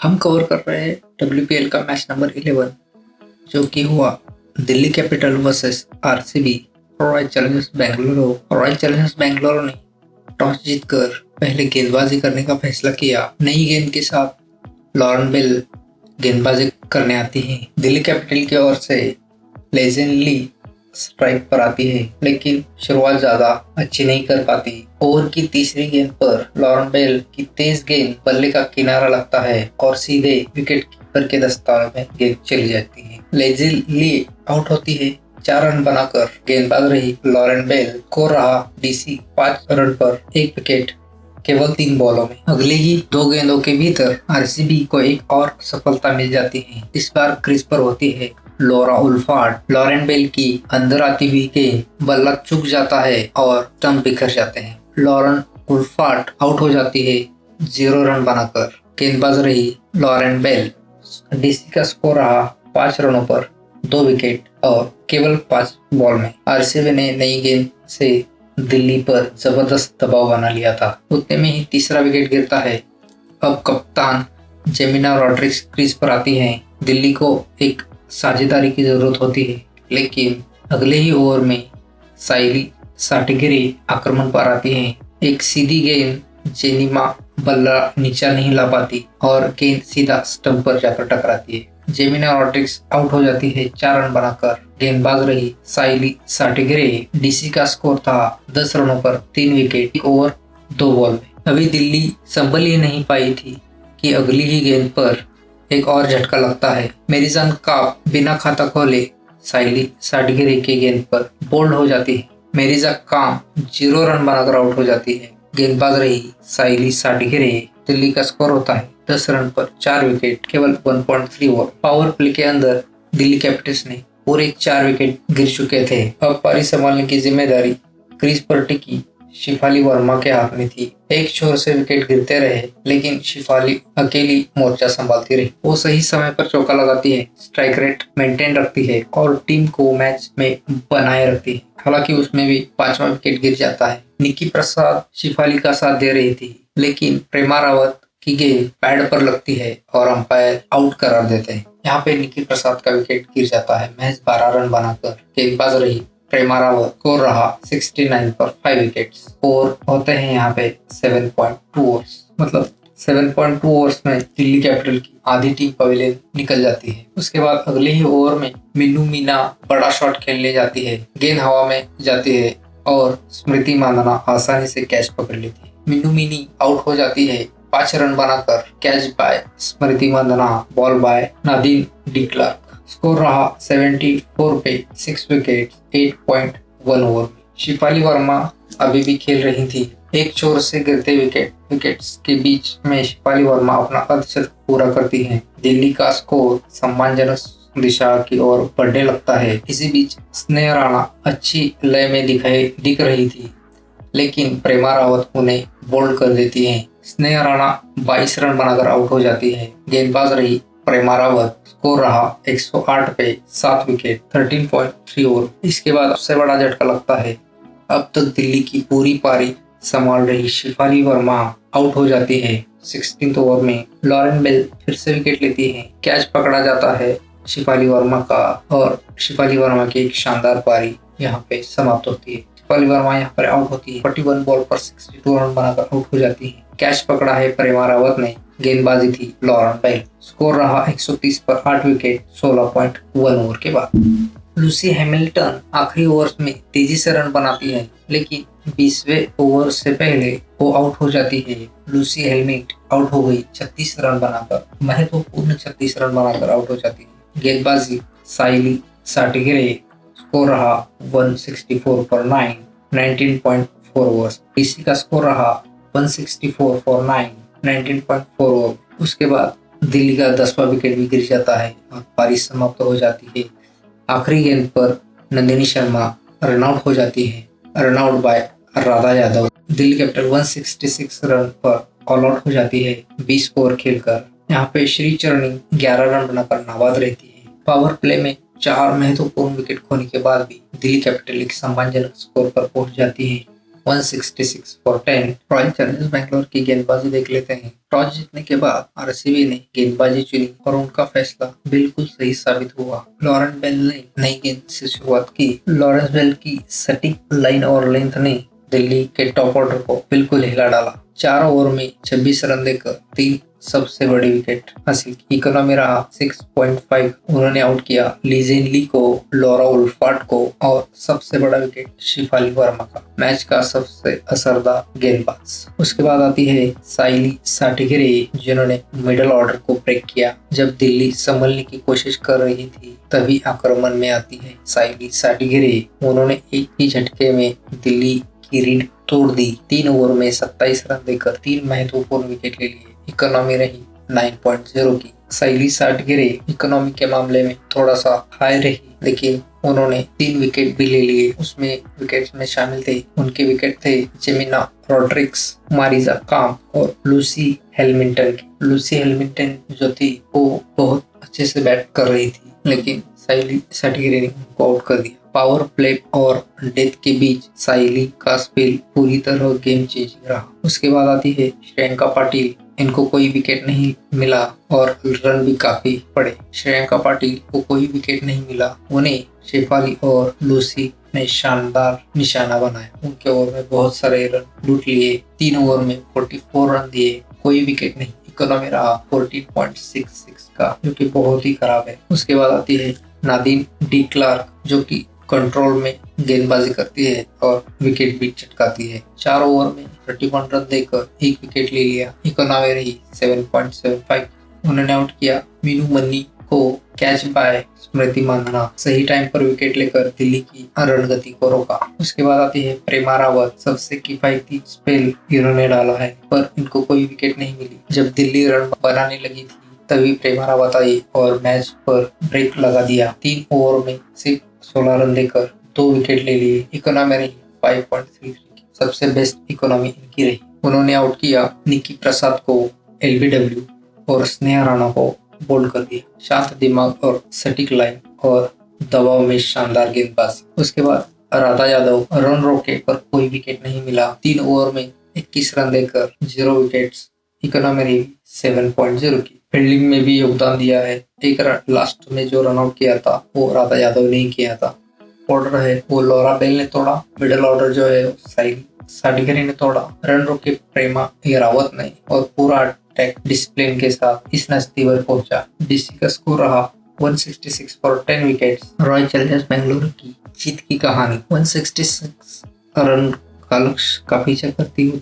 हम कवर कर रहे हैं WPL का मैच नंबर 11 जो कि हुआ Delhi capital versus RCB royal Challengers Bengaluru. Royal Challengers Bengaluru ने टॉस जीतकर पहले गेंदबाजी करने का फैसला किया। नई गेंद के साथ लॉरेन बेल गेंदबाजी करने आती है। दिल्ली कैपिटल की ओर से लेजेंडली स्ट्राइक पर आती है, लेकिन शुरुआत ज्यादा अच्छी नहीं कर पाती। ओवर की तीसरी गेंद पर लॉरेन बेल की तेज गेंद बल्ले का किनारा लगता है और सीधे विकेट कीपर के दस्ताने में गेंद चली जाती है। लेजेंडली आउट होती है। 4 रन बनाकर गेंदबाज रही लॉरेन बेल को रहा डीसी 5 रन पर 1 विकेट केवल 3 बॉलों में। अगले ही 2 गेंदों के भीतर आरसीबी को एक और सफलता मिल जाती है। इस बार क्रीज पर होती है लोरा उल्फाट। लॉरेन बेल की अंदर आती हुई गेंद बल्ला चूक जाता है और स्टंप बिखर जाते हैं। लॉरेन उल्फाट आउट हो जाती है 0 रन बनाकर। गेंदबाज रही लॉरेन बेल। डीसी का स्कोर रहा 5 रनों पर 2 विकेट और केवल 5 बॉल में। आरसीबी ने नई गेंद से दिल्ली पर जबरदस्त दबाव बना लिया था। उतने में ही तीसरा विकेट गिरता है। अब कप्तान जेमिना रॉड्रिग्स क्रीज पर आती हैं। दिल्ली को एक साझेदारी की जरूरत होती है, लेकिन अगले ही ओवर में साइली साटिगिरी आक्रमण पर आती हैं। एक सीधी गेंद जेनिमा बल्ला नीचा नहीं ला पाती और गेंद सीधा स्टंप पर जाकर टकराती है। जेमिना रॉड्रिग्स आउट हो जाती है 4 रन बनाकर। गेंदबाज रही साइली साटिगिरी। डीसी का स्कोर था 10 रनों पर 3 विकेट, 1 ओवर 2 बॉल में। अभी दिल्ली संभल ही नहीं पाई थी कि अगली ही गेंद पर एक और झटका लगता है। मेरिजन का बिना खाता खोले साइली साटिगिरी के गेंद पर बोल्ड हो जाती है। मेरिजा काम 0 रन बनाकर आउट हो जाती है। गेंदबाज रही साइली साटिगिरी। दिल्ली का स्कोर होता है 10 रन पर 4 विकेट, केवल 1.3 ओवर। पावर प्ले के अंदर दिल्ली कैपिटल्स ने पूरे 4 विकेट गिर चुके थे। अब पारी संभालने की जिम्मेदारी क्रीज पर टिकी शिफाली वर्मा के हाथ में थी। एक छोर से विकेट गिरते रहे, लेकिन शिफाली अकेली मोर्चा संभालती रही। वो सही समय पर चौका लगाती है, स्ट्राइक रेट मेंटेन रखती है और टीम को मैच में बनाए रखती है। हालांकि उसमें भी 5वां विकेट गिर जाता है। निकी प्रसाद शिफाली का साथ दे रही थी, लेकिन प्रेमा रावत की गेंद पैड पर लगती है और अंपायर आउट करार देते हैं। यहाँ पे निकी प्रसाद का विकेट गिर जाता है। महज 12 रन बनाकर गेंदबाज रही प्रेमा रावत। स्कोर रहा 69 पर 5 विकेट। और होते हैं यहाँ पे 7.2 ओवर्स। मतलब 7.2 ओवर्स में दिल्ली कैपिटल की आधी टीम पवेलियन निकल जाती है। उसके बाद अगले ही ओवर में मीनू मीना बड़ा शॉट खेलने जाती है। गेंद हवा में जाती है और स्मृति मांधाना आसानी से कैच पकड़ लेती है। मीनू मीनी आउट हो जाती है 5 रन बनाकर। Catch by Smriti Mandhana, ball by Nadine de Klerk. Score रहा 74 पे 6 विकेट, 8.1 ओवर। शिफाली वर्मा अभी भी खेल रही थी। एक छोर से गिरते विकेट्स के बीच में शिफाली वर्मा अपना अर्धशतक पूरा करती है। दिल्ली का स्कोर सम्मानजनक दिशा की ओर बढ़ने लगता है। इसी बीच स्नेह राणा अच्छी लय में दिख रही थी, लेकिन प्रेमा रावत उन्हें बोल्ड कर देती है। स्नेह राणा 22 रन बनाकर आउट हो जाती है। गेंदबाज रही प्रेमा रावत। स्कोर रहा 108 पे 7 विकेट, 13.3 ओवर। इसके बाद सबसे बड़ा झटका लगता है। अब तक दिल्ली की पूरी पारी संभाल रही शिफाली वर्मा आउट हो जाती है 16th ओवर में। लॉरेन बेल फिर से विकेट लेती है। कैच पकड़ा जाता है शिफाली वर्मा का और शिफाली वर्मा की एक शानदार पारी यहाँ पे समाप्त होती है। शिफाली वर्मा यहाँ पर आउट होती है। 41 बॉल पर 62 रन बनाकर आउट हो जाती है। कैच पकड़ा है प्रेमा रावत ने। गेंदबाजी थी लॉरेन बेल। स्कोर रहा 130 पर 8 विकेट, 16.1 ओवर के बाद। लूसी हैमिल्टन आखिरी ओवर में तेजी से रन बनाती है, लेकिन 20वें ओवर से पहले वो आउट हो जाती है। लूसी हेलमेट आउट हो गई 36 रन बनाकर। महत्वपूर्ण 36 रन बनाकर आउट हो जाती है। गेंदबाजी साइली साटिगिरी। स्कोर रहा 164 पर 9, 19.4 ओवर्स। डीसी का स्कोर रहा 164 फॉर 9, 19.4 ओवर। उसके बाद दिल्ली का 10वां विकेट भी गिर जाता है और पारी समाप्त हो जाती है। आखिरी गेंद पर नंदिनी शर्मा रनआउट हो जाती है, run out by Radha Yadav. Delhi Capital 166 run पर ऑल आउट हो जाती है 20 ओवर खेलकर। यहाँ पे श्रीचरणी 11 रन बनाकर नाबाद रहती है। पावर प्ले में 4 महत्वपूर्ण विकेट खोने के बाद भी दिल्ली कैपिटल एक सम्मानजनक स्कोर पर पहुंच जाती है 166 फॉर 10। रॉयल चैलेंजर्स बैंगलोर की गेंदबाजी देख लेते हैं। टॉस जीतने के बाद आरसीबी ने गेंदबाजी चुनी और उनका फैसला बिल्कुल सही साबित हुआ। लॉरेंस बेल ने नई गेंद से शुरुआत की। लॉरेंस बेल की सटीक लाइन और लेंथ ने दिल्ली के टॉप ऑर्डर को बिल्कुल हिला डाला। 4 ओवर में 26 रन देकर 3 सबसे बड़ी विकेट हासिल की। इकोनॉमी रहा 6.5। उन्होंने आउट किया लीजेन ली को, लॉरा उल्फाट को और सबसे बड़ा विकेट शिफाली वर्मा का, मैच का सबसे असरदार गेंदबाज। उसके बाद आती है साइली साटिगिरे, जिन्होंने मिडल ऑर्डर को ब्रेक किया। जब दिल्ली संभलने की कोशिश कर रही थी तभी आक्रमण में आती है साइली साटिगिरे। उन्होंने एक ही झटके में दिल्ली की रीढ़ तोड़ दी। 3 ओवर में 27 रन देकर 3 महत्वपूर्ण विकेट ले लिए। इकोनॉमी रही 9.0 की। साइली साटिगिरे इकोनॉमी के मामले में थोड़ा सा हाई रही, लेकिन उन्होंने 3 विकेट भी ले लिए। उसमें विकेट्स में शामिल थे, उनके विकेट थे जेमिना रॉड्रिग्स, मारिजा काम और लूसी हेल्मिंटन। लूसी हेल्मिंटन जो थी वो बहुत अच्छे से बैट कर रही थी, लेकिन साइली साटिगिरे ने उनको आउट कर दिया। पावर प्ले और डेथ के बीच साइली का स्पेल पूरी तरह गेम चेंजिंग रहा। उसके बाद आती है श्रेयंका पाटिल। इनको कोई विकेट नहीं मिला और रन भी काफी पड़े। श्रेयंका पाटिल को कोई विकेट नहीं मिला, उन्हें शेफाली और लूसी ने शानदार निशाना बनाया। उनके ओवर में बहुत सारे रन लूट लिए। 3 ओवर में 44 रन दिए, कोई विकेट नहीं। इकोनॉमी रहा 14.66 का, जो कि बहुत ही खराब है। उसके बाद आती है नादिन डी क्लार्क, जो कि कंट्रोल में गेंदबाजी करती है और विकेट भी चटकाती है। 4 ओवर में 31 रन देकर 1 विकेट ले लिया। इकोनॉमी रही 7.75। उन्होंने आउट किया मीनू मन्नी को कैच बाय स्मृति मांधाना। सही टाइम पर विकेट लेकर दिल्ली की रणगति को रोका। उसके बाद आती है प्रेमा रावत। सबसे किफायती स्पेल इन्होंने डाला है, पर इनको कोई विकेट नहीं मिली। जब दिल्ली रन बनाने लगी थी तभी प्रेमा रावत आई और मैच पर ब्रेक लगा दिया। 3 ओवर में सिर्फ 16 रन देकर 2 विकेट ले लिए। इकोनॉमी रही 5.33 की। सबसे बेस्ट इकोनॉमी इनकी रही। उन्होंने आउट किया निकी प्रसाद को, एलबीडब्ल्यू और स्नेहा राणा को बोल्ड कर दिया। शांत दिमाग और सटीक लाइन और दबाव में शानदार गेंदबाजी। उसके बाद राधा यादव। रन रोके पर कोई विकेट नहीं मिला। 3 ओवर में 21 रन देकर 0 विकेट्स। इकोनॉमी रही 7.0 की। फील्डिंग में भी योगदान दिया है। एक रन लास्ट में जो रन आउट किया था वो राधा यादव ने ही किया था। ऑर्डर है वो लॉरा बेल ने तोड़ा। मिडल ऑर्डर जो है साइली साटिगिरे ने तोड़ा। रन रोके प्रेमा रावत ने, और पूरा अटैक डिसिप्लिन के साथ इस नस्ती पर पहुंचा। डीसी का स्कोर रहा 166 for 10 wickets. Royal Challengers Bengaluru की जीत की कहानी। 166 रन का लक्ष्य का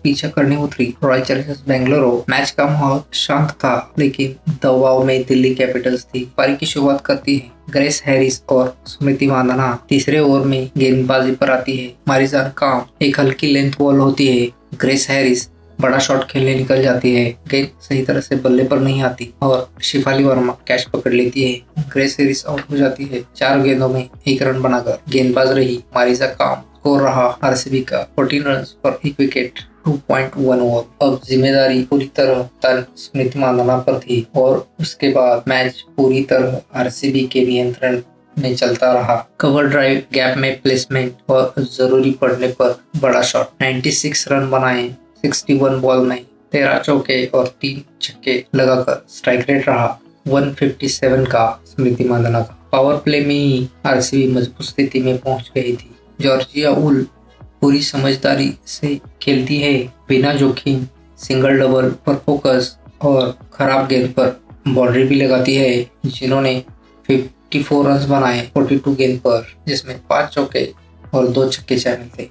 पीछा करने उतरी रॉयल चैलेंजर्स बेंगलुरु। मैच का माहौल शांत था, लेकिन दबाव में दिल्ली कैपिटल्स थी। पारी की शुरुआत करती है ग्रेस हैरिस और स्मृति मांधाना। तीसरे ओवर में गेंदबाजी पर आती है मारिजा काम। एक हल्की लेंथ बॉल होती है। ग्रेस हैरिस बड़ा शॉट खेलने निकल जाती है। गेंद सही तरह से बल्ले पर नहीं आती और शिफाली वर्मा कैच पकड़ लेती है। ग्रेस हैरिस आउट हो जाती है। 4 गेंदों में 1 रन बनाकर गेंदबाज रही मारिजा काम। स्कोर रहा आरसीबी का 14 रन पर 1 विकेट, 2.1 ओवर। अब जिम्मेदारी पूरी तरह तन स्मृति मांधाना पर थी और उसके बाद मैच पूरी तरह आरसीबी के नियंत्रण में चलता रहा। कवर ड्राइव, गैप में प्लेसमेंट और जरूरी पड़ने पर बड़ा शॉट। 96 रन बनाए। 61 बॉल में 13 चौके और 3 छक्के लगाकर स्ट्राइक रेट रहा 157 का स्मृति मांधाना का। पावर प्ले में ही आरसीबी मजबूत स्थिति में पहुंच गई थी। जॉर्जिया उल पूरी समझदारी से खेलती है, बिना जोखिम सिंगल डबल पर फोकस और खराब गेंद पर बाउंड्री भी लगाती है। जिन्होंने 54 रन बनाए 42 गेंद पर, जिसमें 5 चौके और 2 छक्के शामिल थे।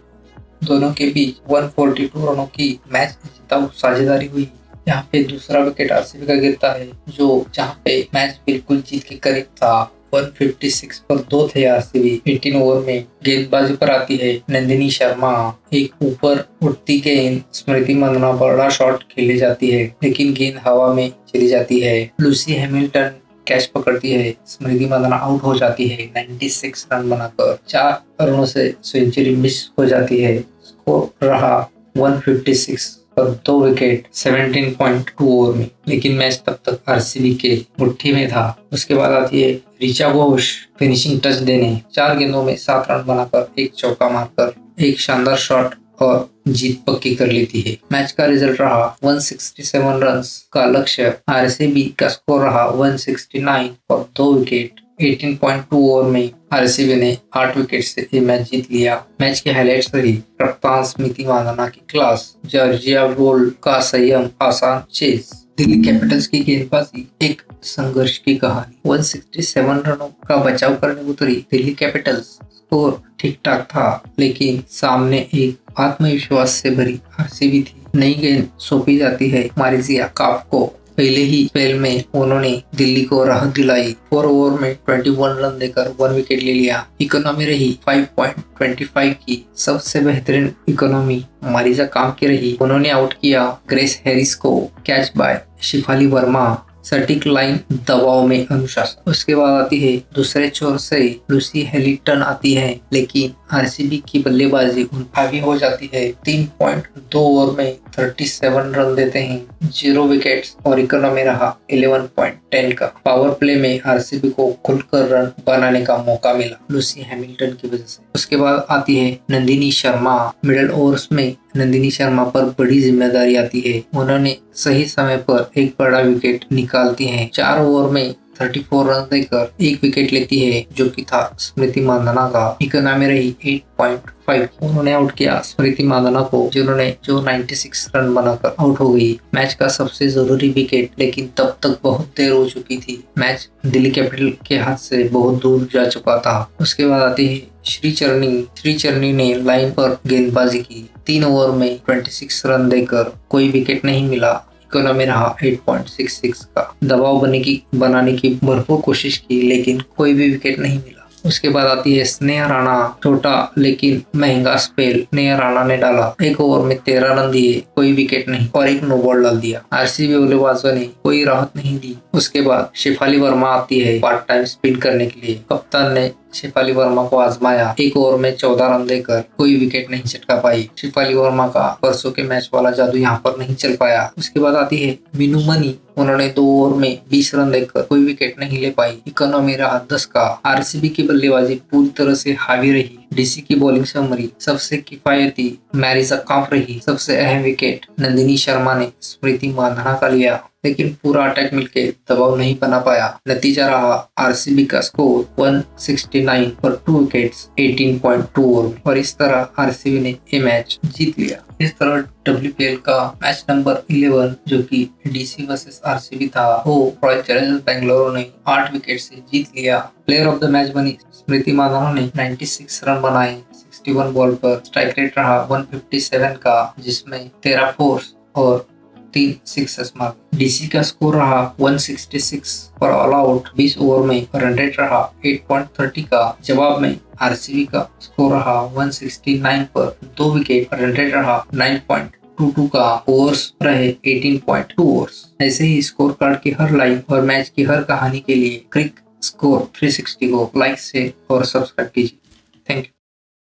दोनों के बीच 142 रनों की मैच जिताऊ साझेदारी हुई। यहाँ पे दूसरा विकेट आरसीबी का गिरता है, जो जहाँ पे मैच बिल्कुल जीत के करीब था। 156 पर 2 थे आरसीबी। 18 ओवर में गेंदबाजी पर आती है नंदिनी शर्मा। एक ऊपर उठती गेंद स्मृति मांधाना बड़ा शॉट खेले जाती है, लेकिन गेंद हवा में चली जाती है। लूसी हैमिल्टन कैच पकड़ती है। स्मृति मांधाना आउट हो जाती है 96 रन बनाकर। 4 रनों से सेंचुरी मिस हो जाती है। स्कोर रहा 156 पर 2 विकेट 17.2 ओवर में, लेकिन मैच तब तक आरसीबी के मुट्ठी में था। उसके बाद आती है ऋचा घोष फिनिशिंग टच देने। 4 गेंदों में 7 रन बनाकर 1 चौका मारकर 1 शानदार शॉट और जीत पक्की कर लेती है। मैच का रिजल्ट रहा 167 रन्स का लक्ष्य, आरसीबी का स्कोर रहा 169 और 2 विकेट। 18.2 ओवर में आरसीबी ने 8 विकेट से ये मैच जीत लिया। मैच के हाइलाइट्स रही कप्तान स्मृति मांधाना की क्लास, जॉर्जिया गोल्ड का संयम, आसान चेज। दिल्ली कैपिटल्स की गेंदबाजी एक संघर्ष की कहानी। 167 रनों का बचाव करने उतरी दिल्ली कैपिटल्स। स्कोर ठीक ठाक था, लेकिन सामने एक आत्मविश्वास से भरी आरसीबी थी। नई गेंद सौंपी जाती है मारिजिया काफ को। पहले ही स्पेल में उन्होंने दिल्ली को राहत दिलाई। 4 ओवर में 21 रन देकर 1 विकेट ले लिया। इकोनॉमी रही 5.25 की, सबसे बेहतरीन इकोनॉमी मारिजा काम की रही। उन्होंने आउट किया ग्रेस हैरिस को। Catch by Shafali Verma. सटीक लाइन, दबाव में अनुशासन। उसके बाद आती है दूसरे छोर से लूसी हैलिटन आती है, लेकिन आरसीबी की बल्लेबाजी उन हावी हो जाती है। 3.2 ओवर में 37 रन देते हैं, 0 विकेट्स और इकोनॉमी रहा 11.10 का। पावर प्ले में आरसीबी को खुलकर रन बनाने का मौका मिला लूसी हैमिल्टन की वजह से। उसके बाद आती है नंदिनी शर्मा। मिडिल ओवर्स में नंदिनी शर्मा पर बड़ी जिम्मेदारी आती है। उन्होंने सही समय पर एक बड़ा विकेट निकालती हैं। 4 ओवर में 34 रन देकर 1 विकेट लेती है, जो कि था स्मृति मांधाना का। इकोनॉमी रही 8.5। उन्होंने आउट किया स्मृति मांधाना को, जिन्होंने 96 रन बनाकर आउट हो गई। मैच का सबसे जरूरी विकेट, लेकिन तब तक बहुत देर हो चुकी थी। मैच दिल्ली कैपिटल के हाथ से बहुत दूर जा चुका था। उसके बाद आती है श्री चरनी ने लाइन पर गेंदबाजी की। 3 ओवर में 26 रन देकर कोई विकेट नहीं मिला। इकोनॉमी रहा 8.66 का। दबाव बनाने की भरपूर कोशिश की, लेकिन कोई भी विकेट नहीं मिला। उसके बाद आती है स्नेहा राणा। छोटा लेकिन महंगा स्पेल स्नेहा राणा ने डाला। 1 ओवर में 13 रन दिए, कोई विकेट नहीं और 1 नो बॉल डाल दिया। आरसीबी बल्लेबाजों ने कोई राहत नहीं दी। उसके बाद शेफाली वर्मा आती है पार्ट टाइम स्पिन करने के लिए। कप्तान ने शेफाली वर्मा को आजमाया। 1 ओवर में 14 रन देकर कोई विकेट नहीं चटका पाई। शेफाली वर्मा का परसों के मैच वाला जादू यहाँ पर नहीं चल पाया। उसके बाद आती है मीनू मनी। उन्होंने 2 ओवर में 20 रन देकर कोई विकेट नहीं ले पाई। इकोनॉमी रहा 10 का। आरसीबी की बल्लेबाजी पूरी तरह से हावी रही। डीसी की बॉलिंग समरी सबसे किफायती मैरिजा काफ रही। सबसे अहम विकेट नंदिनी शर्मा ने स्मृति मांधाना का लिया, लेकिन पूरा अटैक मिलके दबाव नहीं बना पाया। नतीजा रहा आरसीबी का स्कोर 169 पर 2 विकेट्स 18.2 ओवर। और इस तरह आरसीबी ने ये मैच जीत लिया। इस तरह डब्ल्यूपीएल का मैच नंबर 11, जो कि डीसी वर्सेस आरसीबी था, वो रॉयल चैलेंजर्स बेंगलुरु ने 8 विकेट से जीत लिया। प्लेयर ऑफ द मैच बनी स्मृति मांधाना ने 96 रन बनाए 61 बॉल पर। स्ट्राइक रेट रहा 157 का, जिसमें 13 फोर्स और 3 सिक्सेस मारे। डीसी का स्कोर रहा 166 पर ऑल आउट 20 ओवर में। रन रेट रहा 8.30 का। जवाब में आरसीबी का स्कोर रहा 169 पर 2 विकेट। रन रेट रहा 9.22 का। ओवर्स रहे 18.2 ओवर्स। ऐसे ही स्कोर कार्ड की हर लाइन और मैच की हर कहानी के लिए क्रिक स्कोर 360 को लाइक से और सब्सक्राइब कीजिए। Thank you.